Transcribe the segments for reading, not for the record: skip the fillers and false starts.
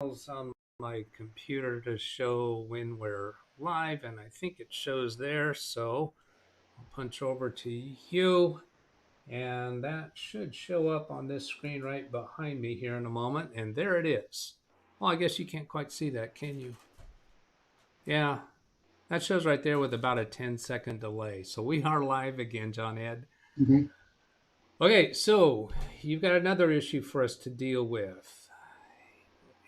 on my computer to show when we're live, and I think it shows there. So I'll punch over to you, and that should show up on this screen right behind me here in a moment. And there it is. Well, I guess you can't quite see that, can you? Yeah, that shows right there with about a 10-second delay. So we are live again, John Ed. Okay. Okay, so you've got another issue for us to deal with.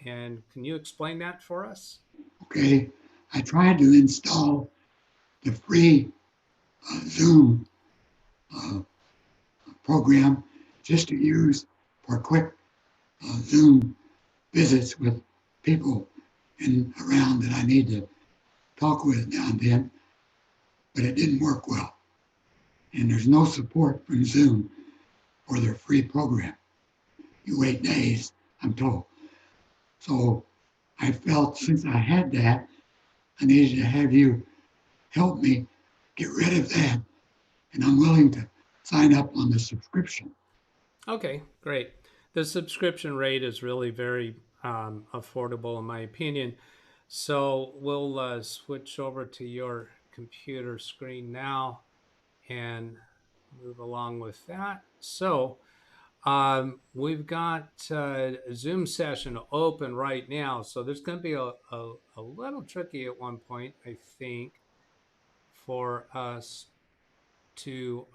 And can you explain that for us? Okay. I tried to install the free Zoom uh, program just to use for quick Zoom visits with people around that I need to talk with now and then, but it didn't work well. And there's no support from Zoom for their free program. You wait days, I'm told. So I felt since I had that, I needed to have you help me get rid of that, and I'm willing to sign up on the subscription. Okay, great. The subscription rate is really very affordable, in my opinion. So we'll switch over to your computer screen now and move along with that. So we've got a Zoom session open right now. So there's going to be a little tricky at one point, I think, for us to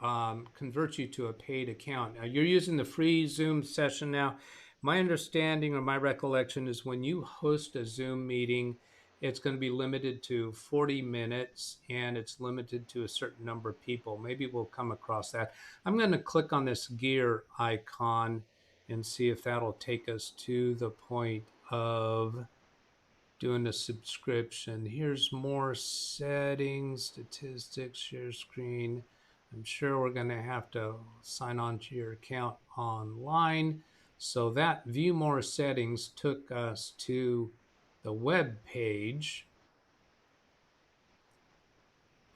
convert you to a paid account. Now, you're using the free Zoom session now. My understanding or my recollection is when you host a Zoom meeting, it's going to be limited to 40 minutes and it's limited to a certain number of people. Maybe we'll come across that. I'm going to click on this gear icon and see if that'll take us to the point of doing a subscription. Here's more settings, statistics, share screen. I'm sure we're going to have to sign on to your account online. So that view more settings took us to the web page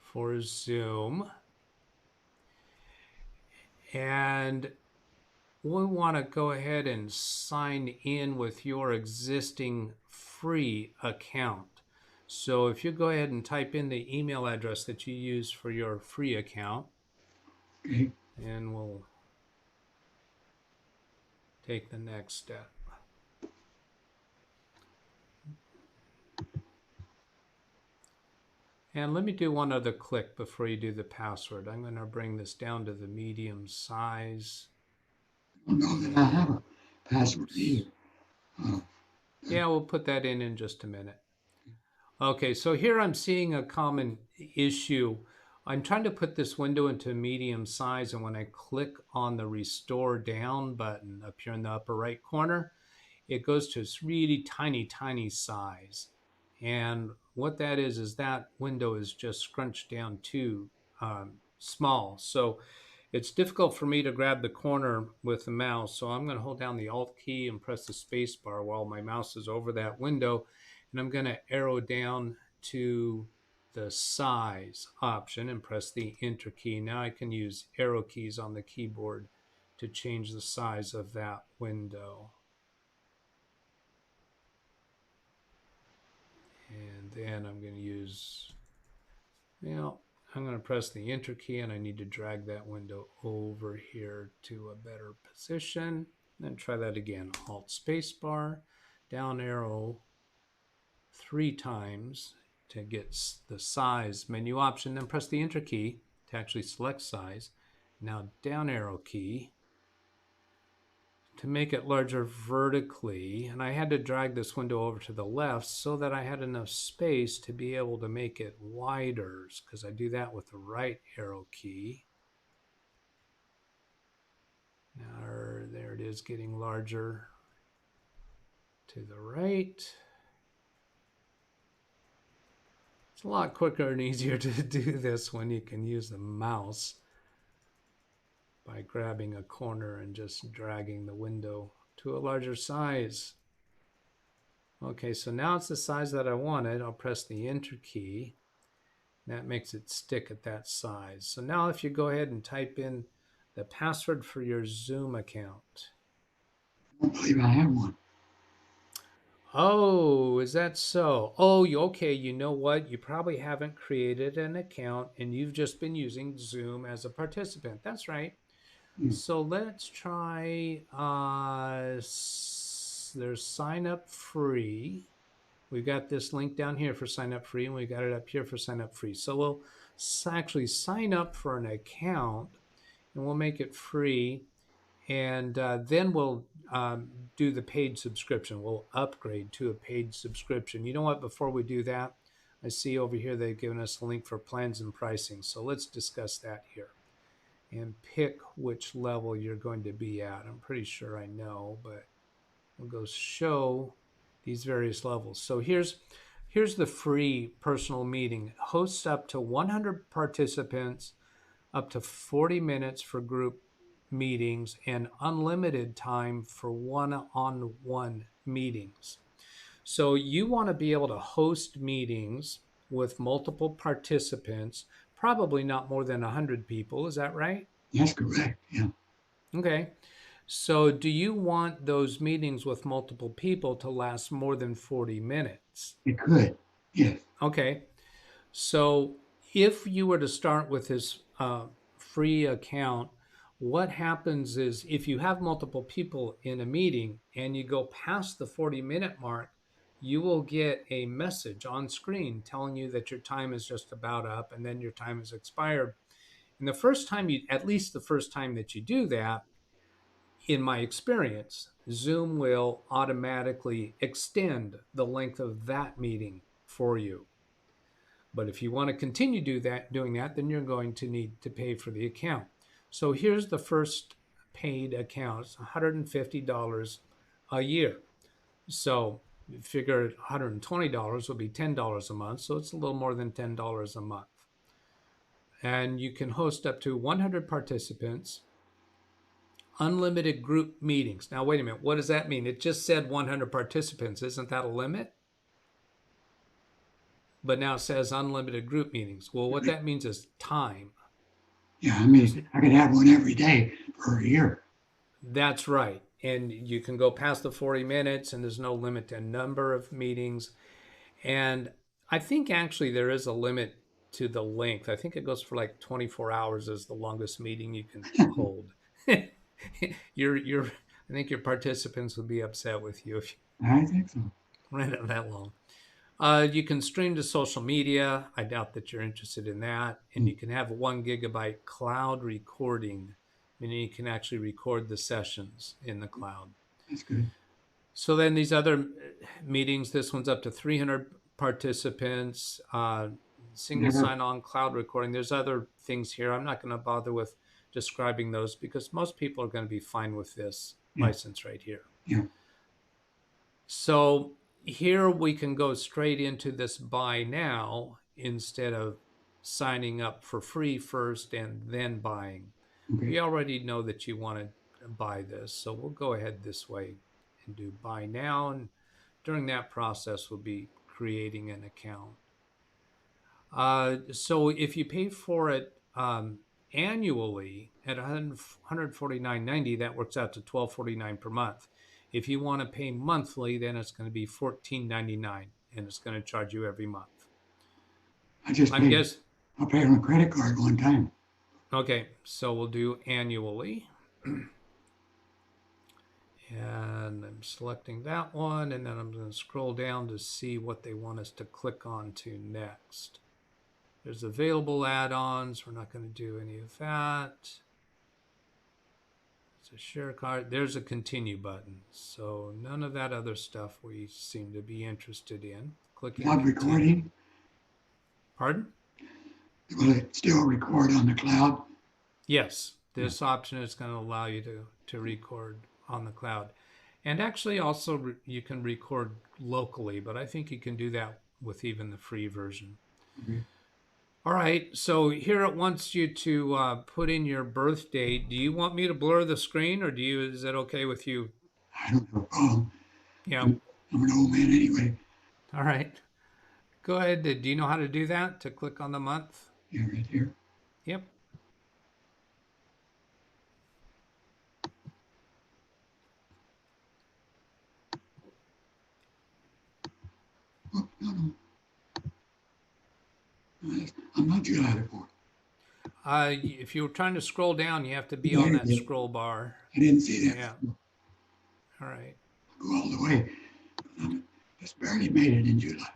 for Zoom. And we want to go ahead and sign in with your existing free account. So if you go ahead and type in the email address that you use for your free account, Okay. and we'll take the next step. And let me do one other click before you do the password. I'm going to bring this down to the medium size. I don't know that I have a password either. Uh, Yeah, we'll put that in just a minute. Okay, so here I'm seeing a common issue. I'm trying to put this window into medium size, and when I click on the restore down button up here in the upper right corner, it goes to this really tiny size. And what that is that window is just scrunched down too small. So it's difficult for me to grab the corner with the mouse. So I'm going to hold down the Alt key and press the space bar while my mouse is over that window. And I'm going to arrow down to the size option and press the enter key. Now I can use arrow keys on the keyboard to change the size of that window. And then I'm going to use, I'm going to press the enter key and I need to drag that window over here to a better position. Then try that again. Alt space bar, down arrow 3 times to get the size menu option. Then press the enter key to actually select size. Now down arrow key to make it larger vertically, and I had to drag this window over to the left so that I had enough space to be able to make it wider, because I do that with the right arrow key. Now there it is, getting larger to the right. It's a lot quicker and easier to do this when you can use the mouse by grabbing a corner and just dragging the window to a larger size. Okay, so now it's the size that I wanted. I'll press the enter key. That makes it stick at that size. So now if you go ahead and type in the password for your Zoom account. I don't believe I have one. Oh, is that so? Oh, okay. You know what? You probably haven't created an account and you've just been using Zoom as a participant. That's right. Hmm. So let's try, there's sign up free. We've got this link down here for sign up free, and we've got it up here for sign up free. So we'll actually sign up for an account and we'll make it free. And then we'll do the paid subscription. We'll upgrade to a paid subscription. You know what? Before we do that, I see over here they've given us a link for plans and pricing. So let's discuss that here and pick which level you're going to be at. I'm pretty sure I know, but we'll go show these various levels. So here's the free personal meeting. Hosts up to 100 participants, up to 40 minutes for group meetings, and unlimited time for one-on-one meetings. So you want to be able to host meetings with multiple participants, probably not more than 100 people. Is that right? That's correct. Yeah, Okay. So do you want those meetings with multiple people to last more than 40 minutes? it could. Yes. Okay. So if you were to start with this free account, what happens is if you have multiple people in a meeting and you go past the 40-minute mark, you will get a message on screen telling you that your time is just about up and then your time has expired. And the first time you, at least the first time that you do that, in my experience, Zoom will automatically extend the length of that meeting for you. But if you want to continue doing that, then you're going to need to pay for the account. So here's the first paid account. It's $150 a year. So figure $120 will be $10 a month. So it's a little more than $10 a month. And you can host up to 100 participants, unlimited group meetings. Now, wait a minute. What does that mean? It just said 100 participants. Isn't that a limit? But now it says unlimited group meetings. Well, what that means is time. Yeah, I There's mean, I could have one every day for a year. That's right. And you can go past the 40 minutes, and there's no limit to number of meetings. And I think actually there is a limit to the length. I think it goes for like 24 hours is the longest meeting you can hold. I think your participants would be upset with you if I think so. you ran it that long. You can stream to social media. I doubt that you're interested in that. And Hmm. you can have 1 gigabyte cloud recording, meaning you can actually record the sessions in the cloud. That's good. So then these other meetings, this one's up to 300 participants, single Never. sign-on cloud recording. There's other things here. I'm not going to bother with describing those because most people are going to be fine with this Yeah. license right here. Yeah. So here we can go straight into this buy now instead of signing up for free first and then buying. Okay. We already know that you want to buy this, so we'll go ahead this way and do buy now. And during that process, we'll be creating an account. So if you pay for it annually at $149.90, that works out to $12.49 per month. If you want to pay monthly, then it's going to be $14.99, and it's going to charge you every month. I just I'm paid. guess. I paid on a credit card one time. Okay, so we'll do annually. And I'm selecting that one, and then I'm going to scroll down to see what they want us to click on to next. There's available add-ons. We're not going to do any of that. It's a share card. There's a continue button. So none of that other stuff we seem to be interested in. Clicking Cloud continue. recording. Pardon? Will it still record on the cloud? Yes, this option is going to allow you to record on the cloud. And actually also you can record locally, but I think you can do that with even the free version. Okay. All right, so here it wants you to put in your birth date. Do you want me to blur the screen, or is that okay with you? I don't have a problem. Yeah. I'm an old man anyway. All right. Go ahead. Do you know how to do that? To click on the month? Yeah, right here. Yep. No, no. I'm not July the 4th. If you were trying to scroll down, you have to be Yeah, on I that did. scroll bar. I didn't see that Yeah. before. All right. Go all the way. I just barely made it in July.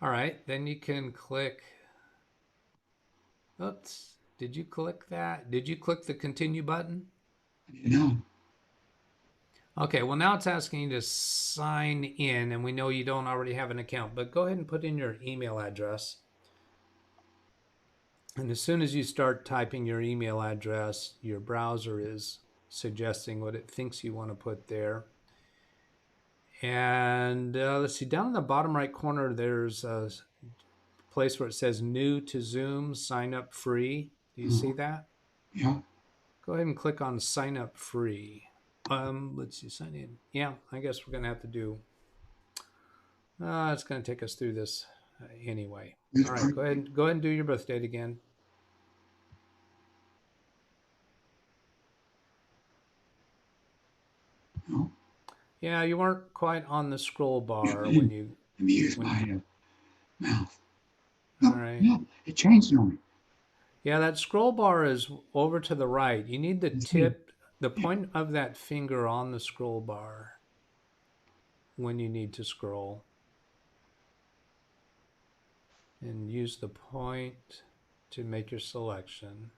All right. Then you can click. Oops. Did you click that? Did you click the continue button? I did not. Okay, well, now it's asking you to sign in, and we know you don't already have an account, but go ahead and put in your email address. And as soon as you start typing your email address, your browser is suggesting what it thinks you want to put there. And let's see, down in the bottom right corner, there's a place where it says new to Zoom, sign up free. Do you see that? Yeah. Go ahead and click on sign up free. Let's see, sign in. Yeah, I guess we're going to have to do. It's going to take us through this anyway. This All right, part. go ahead and do your birth date again. No. Yeah, you weren't quite on the scroll Yeah, bar I when didn't. you Let me use when. my mouth. All No, right. no. It changed on me. Yeah, that scroll bar is over to the right. You need the You see? tip, the Yeah. point of that finger on the scroll bar when you need to scroll. And use the point to make your selection.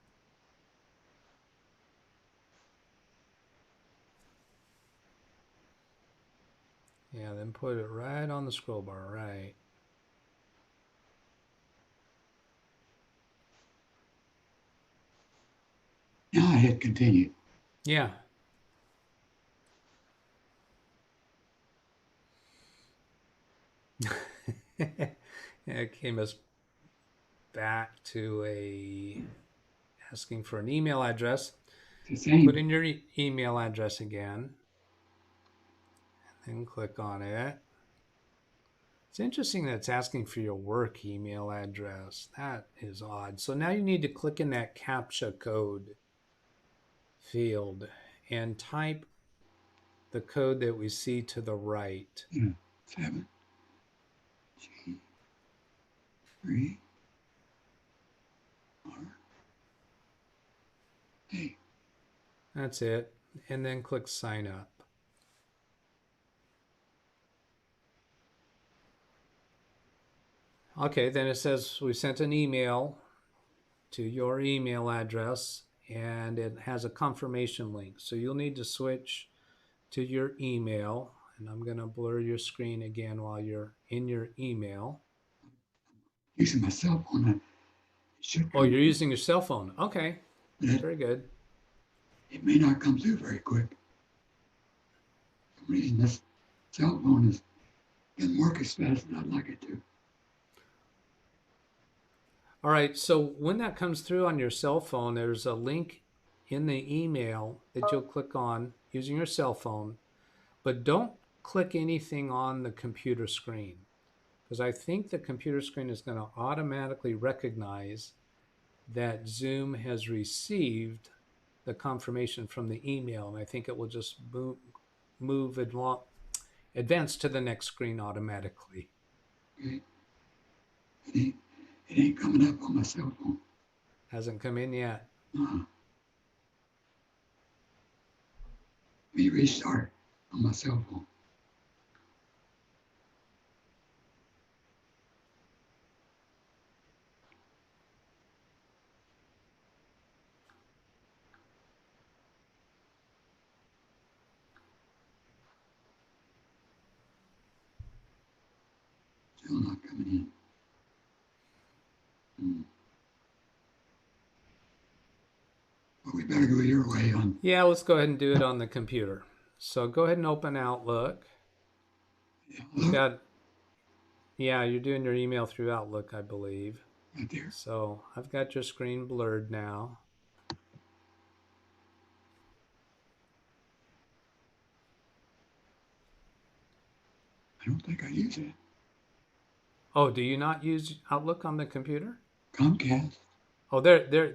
Yeah, then put it right on the scroll bar, right. Now I hit continue. Yeah. It came us back to asking for an email address. It's the Put same. in your email address again, and then click on it. It's interesting that it's asking for your work email address. That is odd. So now you need to click in that CAPTCHA code field and type the code that we see to the right. 7 G 3 R A. That's it. And then click sign up. Okay, then it says we sent an email to your email address and it has a confirmation link. So you'll need to switch to your email. And I'm going to blur your screen again while you're in your email. Using my cell phone. It should Oh, come you're through. using your cell phone. Okay, But very good. it may not come through very quick. For some reason, this cell phone doesn't work as fast as I'd like it to. All right, so when that comes through on your cell phone, there's a link in the email that you'll click on using your cell phone, but don't click anything on the computer screen because I think the computer screen is going to automatically recognize that Zoom has received the confirmation from the email, and I think it will just advance to the next screen automatically. Okay? It ain't coming up on my cell phone. Hasn't come in yet. Let me restart on my cell phone. Still not coming in. But we better go your way on. Yeah, let's go ahead and do it on the computer. So go ahead and open Outlook. You've Look got, yeah, you're doing your email through Outlook, I believe. right there. So I've got your screen blurred now. I don't think I use it. Oh, do you not use Outlook on the computer? Comcast. Oh, There there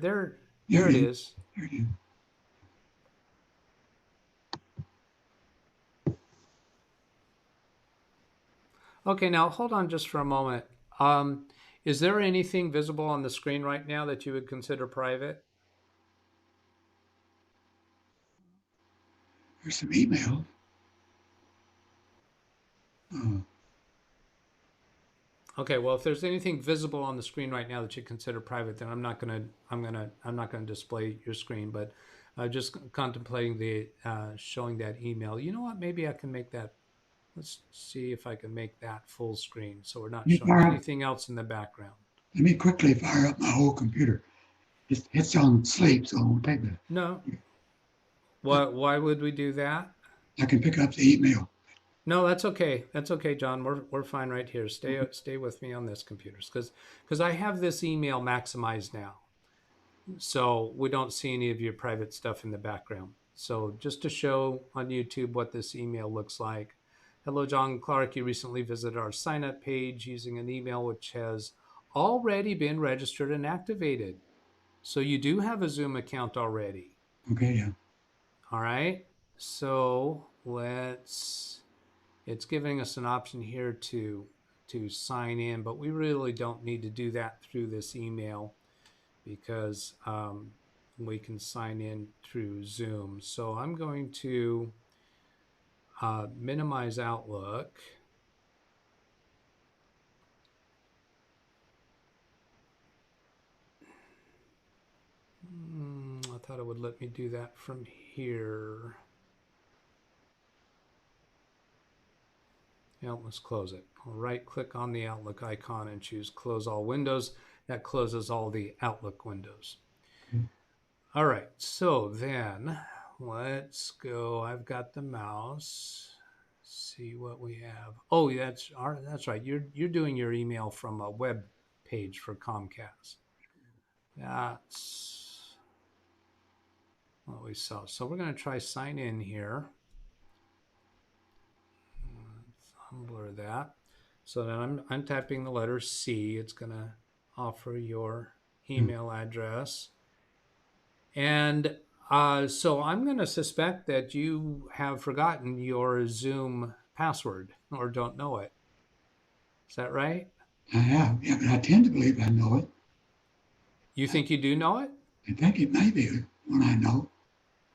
it it is. is. There it is. Okay, now hold on just for a moment. Um, is there anything visible on the screen right now that you would consider private? There's some emails. Uh, Okay, well, if there's anything visible on the screen right now that you consider private, then I'm not gonna display your screen, but just contemplating the showing that email. You know what? Maybe I can make that. Let's see if I can make that full screen so we're not let me showing fire up. anything else in the background. Let me quickly fire up my whole computer. It's on sleep, so it won't take that. No, why would we do that? I can pick up the email. No, that's okay. That's okay, John. We're fine right here. Stay with me on this computers because I have this email maximized now, so we don't see any of your private stuff in the background. So just to show on YouTube what this email looks like. Hello, John Clark. You recently visited our sign up page using an email which has already been registered and activated. So you do have a Zoom account already. Okay, yeah. All right. So it's giving us an option here to sign in, but we really don't need to do that through this email because we can sign in through Zoom. So I'm going to minimize Outlook. I thought it would let me do that from here. Yeah, let's close it. I'll right click on the Outlook icon and choose close all windows. That closes all the Outlook windows. Okay. All right, so then let's go. I've got the mouse. See what we have. Oh, that's right. You're doing your email from a web page for Comcast. That's what we saw. So we're going to try sign in here. Blur that. So then I'm typing the letter C. It's going to offer your email address. And so I'm going to suspect that you have forgotten your Zoom password or don't know it. Is that right? I have. Yeah, but I tend to believe I know it. You think you do know it? I think it may be one I know.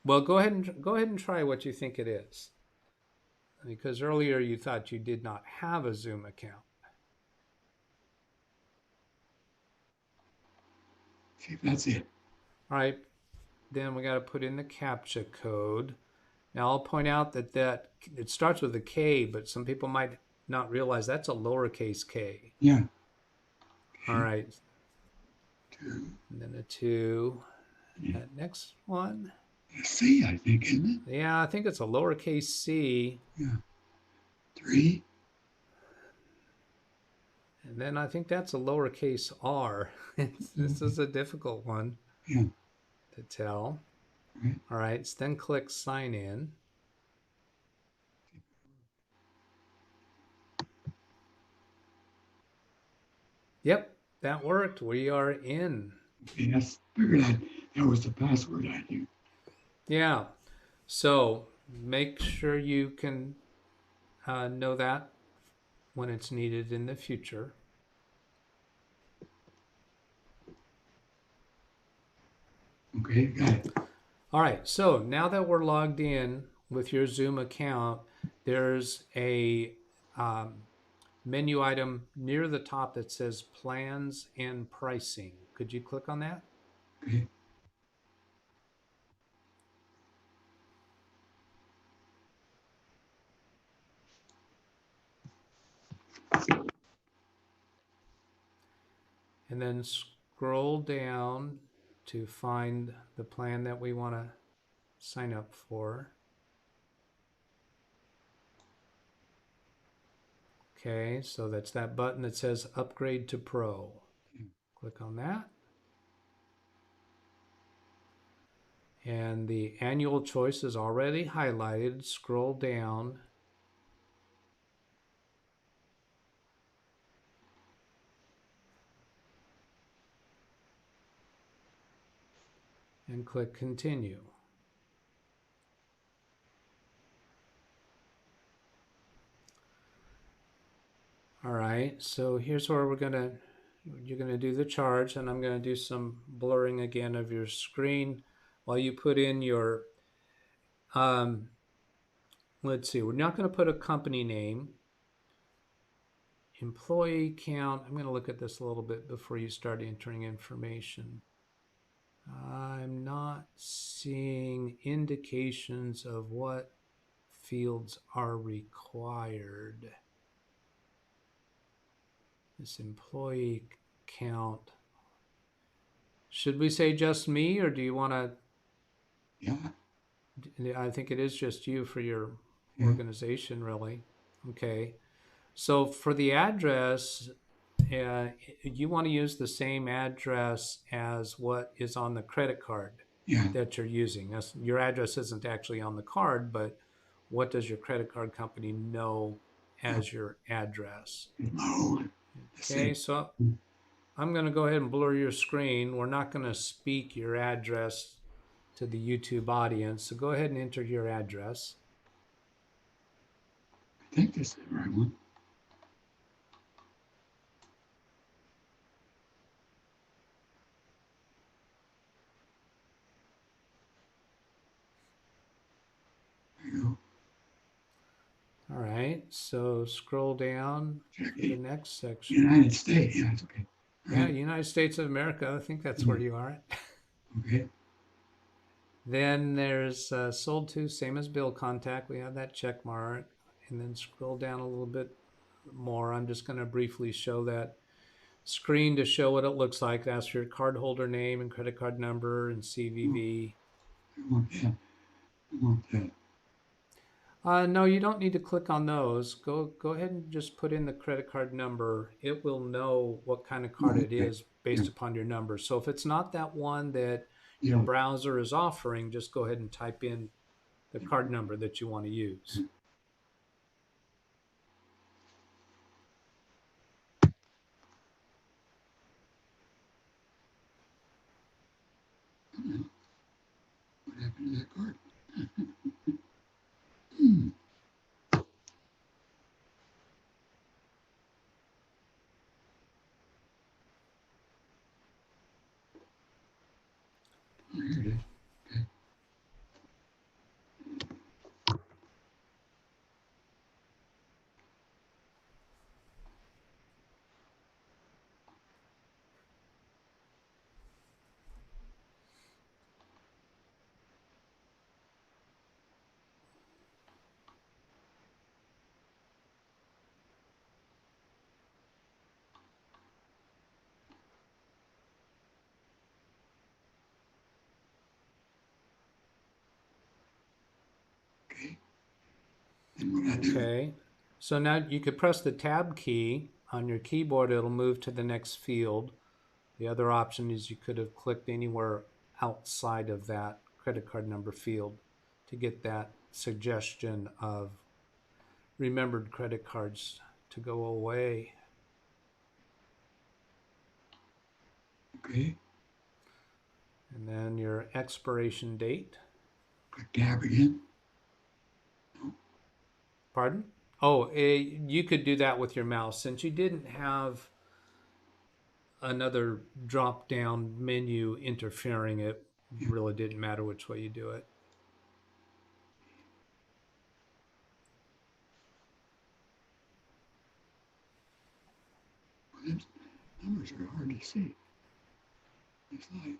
Well, go ahead and try what you think it is. Because earlier you thought you did not have a Zoom account. See if that's it. All right, then we got to put in the CAPTCHA code. Now I'll point out that it starts with a K, but some people might not realize that's a lowercase k. Yeah. All right. 2. And then a 2. Yeah. That next one. A C, I think, isn't it? Yeah, I think it's a lowercase c. Yeah. 3. And then I think that's a lowercase r. This is a difficult one Yeah. to tell. Right. All right, so then click sign in. Yep, that worked. We are in. Okay, that's figured that was the password I knew. Yeah, so make sure you can know that when it's needed in the future. Okay, got it. All right, so now that we're logged in with your Zoom account, there's a menu item near the top that says plans and pricing. Could you click on that? Okay. And then scroll down to find the plan that we want to sign up for. Okay, so that's that button that says upgrade to Pro. Click on that. And the annual choice is already highlighted. Scroll down. and click continue. All right, so here's where you're gonna do the charge, and I'm gonna do some blurring again of your screen while you put in your, let's see, we're not gonna put a company name, employee count. I'm gonna look at this a little bit before you start entering information. I'm not seeing indications of what fields are required. This employee count. Should we say just me, or do you want to? Yeah. I think it is just you for your Yeah. organization, really. Okay. So for the address, you want to use the same address as what is on the credit card Yeah. that you're using. Your address isn't actually on the card, but what does your credit card company know as your address? It's my old. Okay, so I'm going to go ahead and blur your screen. We're not going to speak your address to the YouTube audience, so go ahead and enter your address. I think this is the right one. There you go. All right, so scroll down to the next section. United States. Yeah, it's okay. All Yeah, right. United States of America. I think that's where you are at. Okay. Then there's sold to, same as bill contact. We have that check mark. And then scroll down a little bit more. I'm just going to briefly show that screen to show what it looks like. Ask for your cardholder name and credit card number and CVV. I want that. I want that. No, you don't need to click on those. Go ahead and just put in the credit card number. It will know what kind of card it is based upon your number. So if it's not that one that your browser is offering, just go ahead and type in the card number that you want to use. What happened to that card? Oh, here it is. Okay. Okay. And what I do? Okay. So now you could press the tab key on your keyboard. It'll move to the next field. The other option is you could have clicked anywhere outside of that credit card number field to get that suggestion of remembered credit cards to go away. Okay. And then your expiration date. Click tab again. No. Pardon? Oh, you could do that with your mouse. Since you didn't have another drop-down menu interfering, it really didn't matter which way you do it. Well, those numbers are hard to see. It's like,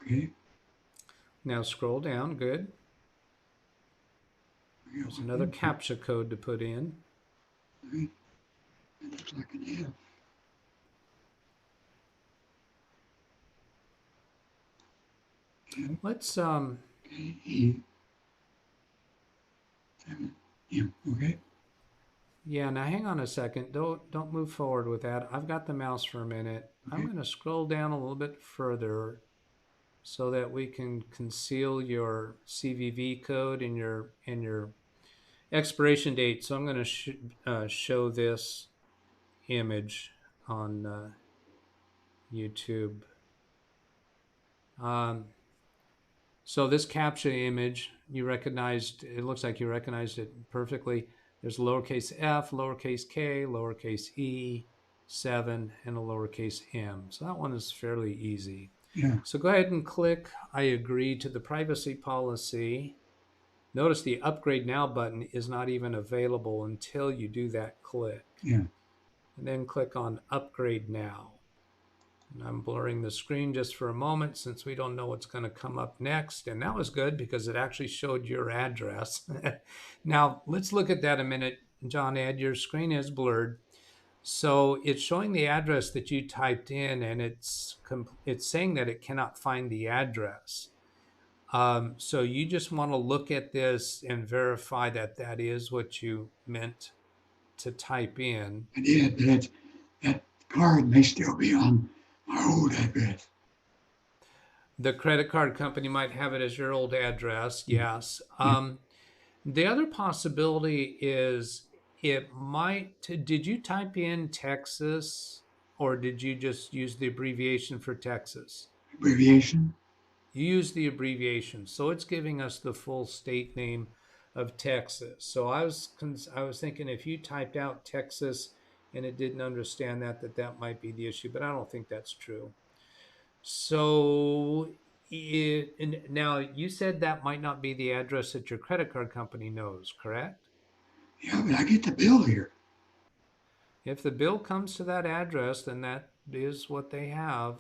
okay. Now scroll down. Good. There's another CAPTCHA code to put in. Right. It looks like an F. Let's Okay. E. 7. M. Okay. yeah, now hang on a second. Don't move forward with that. I've got the mouse for a minute. Okay. I'm going to scroll down a little bit further so that we can conceal your CVV code and your expiration date. So I'm going to show this image. on YouTube. Um, so this caption image, you recognized, it looks like you recognized it perfectly. There's lowercase f, lowercase k, lowercase e, 7, and a lowercase m. So that one is fairly easy. Yeah. So go ahead and click I agree to the privacy policy. Notice the upgrade now button is not even available until you do that click. Yeah. And then click on upgrade now. And I'm blurring the screen just for a moment since we don't know what's going to come up next. And that was good because it actually showed your address. Now, let's look at that a minute. John Ed, your screen is blurred. So it's showing the address that you typed in, and it's saying that it cannot find the address. So you just want to look at this and verify that that is what you meant to type in. I did, but that card may still be on my old address. The credit card company might have it as your old address, yes. Yeah. The other possibility is it might, did you type in Texas or did you just use the abbreviation for Texas? Abbreviation? You use the abbreviation, so it's giving us the full state name of Texas. So I was thinking if you typed out Texas and it didn't understand that might be the issue, but I don't think that's true. So now you said that might not be the address that your credit card company knows, correct? Yeah, but I get the bill here. If the bill comes to that address, then that is what they have.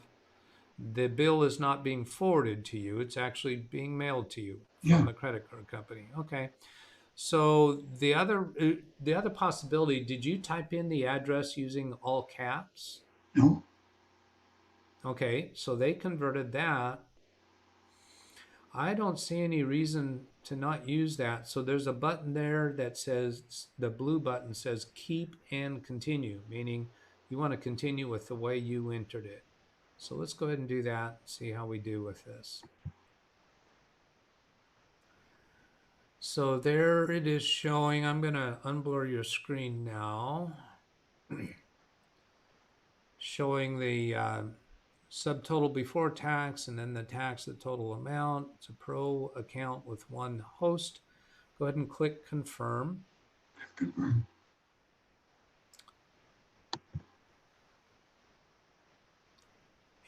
The bill is not being forwarded to you. It's actually being mailed to you from Yeah. the credit card company. Okay. So the other possibility, did you type in the address using all caps? No? Okay, so they converted that. I don't see any reason to not use that. So there's a button there that says, the blue button says keep and continue, meaning you want to continue with the way you entered it. So let's go ahead and do that, see how we do with this. So there it is showing. I'm going to unblur your screen now. Showing the subtotal before tax and then the tax, the total amount. It's a pro account with one host. Go ahead and click confirm. Confirm.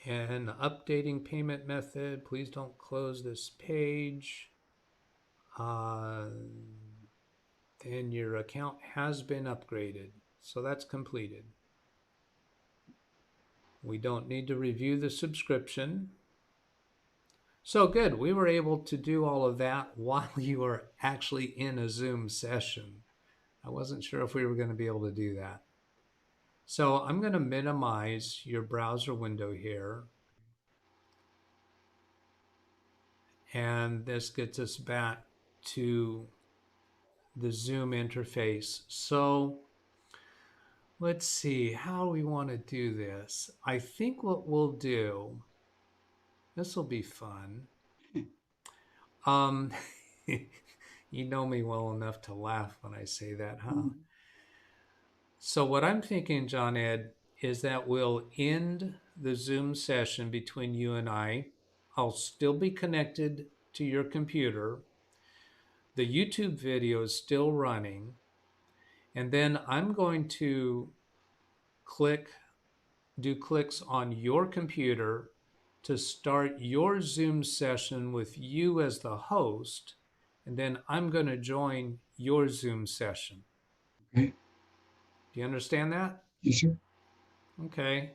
And updating payment method. Please don't close this page. And your account has been upgraded. So that's completed. We don't need to review the subscription. So good. We were able to do all of that while you were actually in a Zoom session. I wasn't sure if we were going to be able to do that. So I'm going to minimize your browser window here. And this gets us back to the Zoom interface. So let's see how we want to do this. I think what we'll do, this will be fun. You know me well enough to laugh when I say that, huh? So what I'm thinking, John Ed, is that we'll end the Zoom session between you and I. I'll still be connected to your computer. The YouTube video is still running. And then I'm going to do clicks on your computer to start your Zoom session with you as the host. And then I'm going to join your Zoom session. Okay. Do you understand that? Yes, sir. Okay.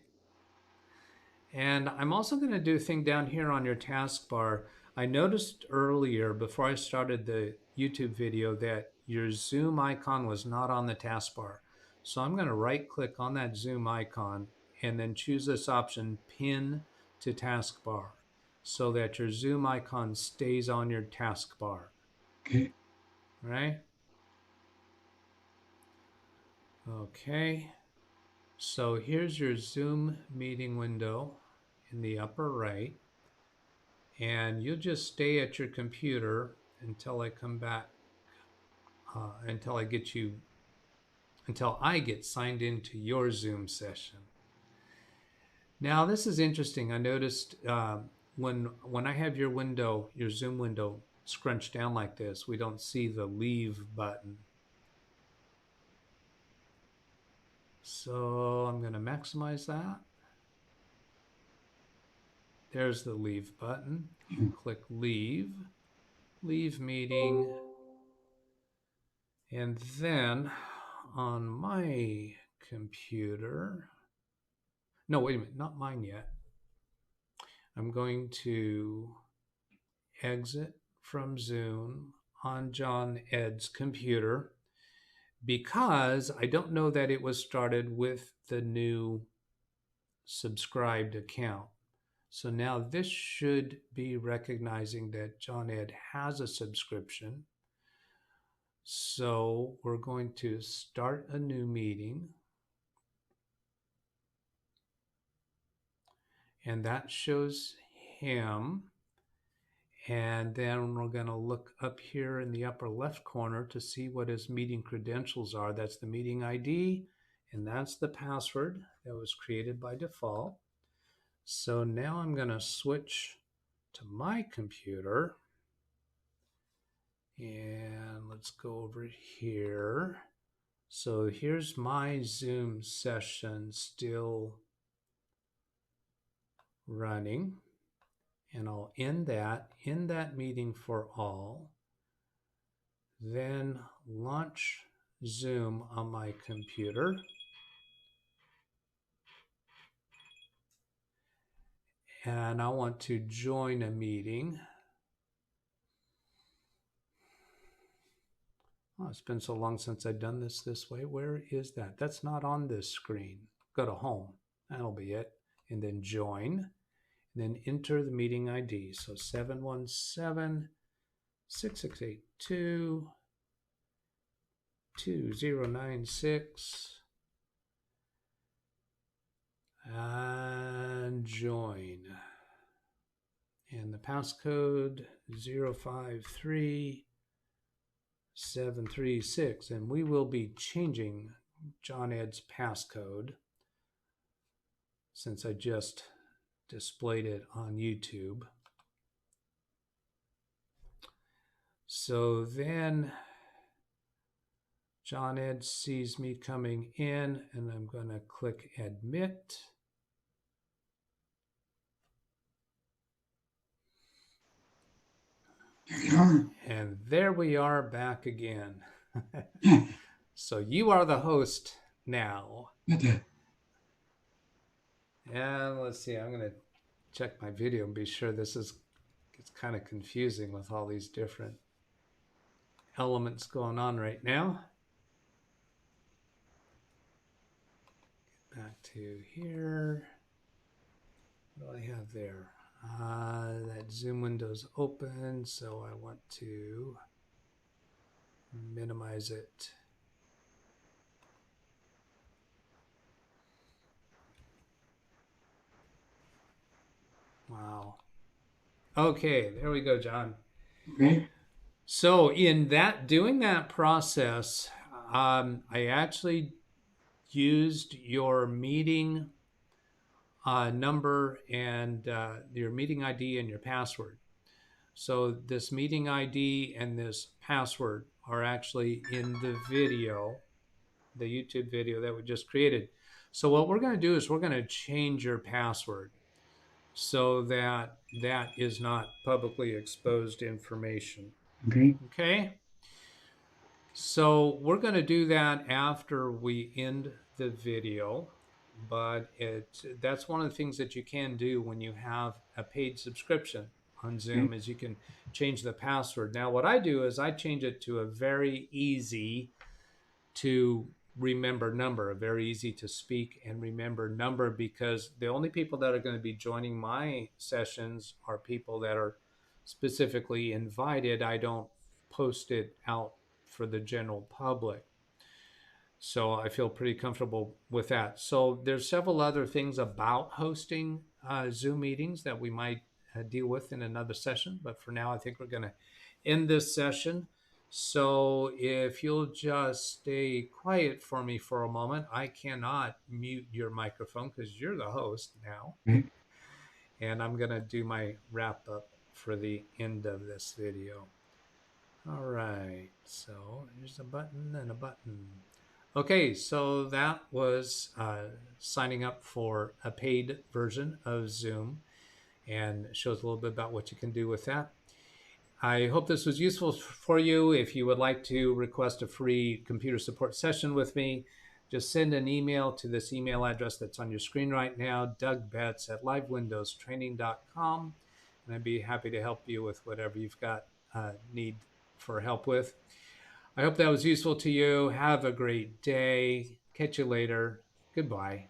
And I'm also going to do a thing down here on your taskbar. I noticed earlier before I started the YouTube video that your Zoom icon was not on the taskbar. So I'm going to right click on that Zoom icon and then choose this option, Pin to Taskbar, so that your Zoom icon stays on your taskbar. Okay. All right? Okay. So here's your Zoom meeting window in the upper right. And you'll just stay at your computer until I come back, until I get signed into your Zoom session. Now this is interesting. I noticed when I have your Zoom window scrunched down like this, we don't see the leave button. So I'm going to maximize that. There's the leave button. Click leave meeting. And then on my computer, no, wait a minute, not mine yet. I'm going to exit from Zoom on John Ed's computer because I don't know that it was started with the new subscribed account. So now this should be recognizing that John Ed has a subscription. So we're going to start a new meeting. And that shows him. And then we're going to look up here in the upper left corner to see what his meeting credentials are. That's the meeting ID, and that's the password that was created by default. So now I'm going to switch to my computer. And let's go over here. So here's my Zoom session still running. And I'll end that meeting for all. Then launch Zoom on my computer. And I want to join a meeting. Oh, it's been so long since I've done this way. Where is that? That's not on this screen. Go to home. That'll be it. And then join. And then enter the meeting ID. So 717-6682-2096. And join. And the passcode 053736. And we will be changing John Ed's passcode since I just displayed it on YouTube. So then John Ed sees me coming in, and I'm going to click admit. There you are. And there we are back again. Yeah, So you are the host now. got that. And let's see, I'm going to check my video and be sure it's kind of confusing with all these different elements going on right now. Get back to here. What do I have there? That Zoom window's open, so I want to minimize it. Wow. Okay, there we go, John. Okay. So in doing that process, I actually used your meeting number and your meeting ID and your password. So this meeting ID and this password are actually in the video, the YouTube video that we just created. So what we're going to do is we're going to change your password so that is not publicly exposed information. Okay. Okay. So we're going to do that after we end the video, but that's one of the things that you can do when you have a paid subscription on Zoom is you can change the password. Now what I do is I change it to a very easy to remember number, a very easy to speak and remember number, because the only people that are going to be joining my sessions are people that are specifically invited. I don't post it out for the general public. So I feel pretty comfortable with that. So there's several other things about hosting Zoom meetings that we might deal with in another session. But for now, I think we're going to end this session. So if you'll just stay quiet for me for a moment, I cannot mute your microphone because you're the host now. Okay. And I'm going to do my wrap up for the end of this video. All right, so here's a button and a button. Okay, so that was signing up for a paid version of Zoom, and shows a little bit about what you can do with that. I hope this was useful for you. If you would like to request a free computer support session with me, just send an email to this email address that's on your screen right now, DougBetts at LiveWindowsTraining.com, and I'd be happy to help you with whatever you've got need for help with. I hope that was useful to you. Have a great day. Catch you later. Goodbye.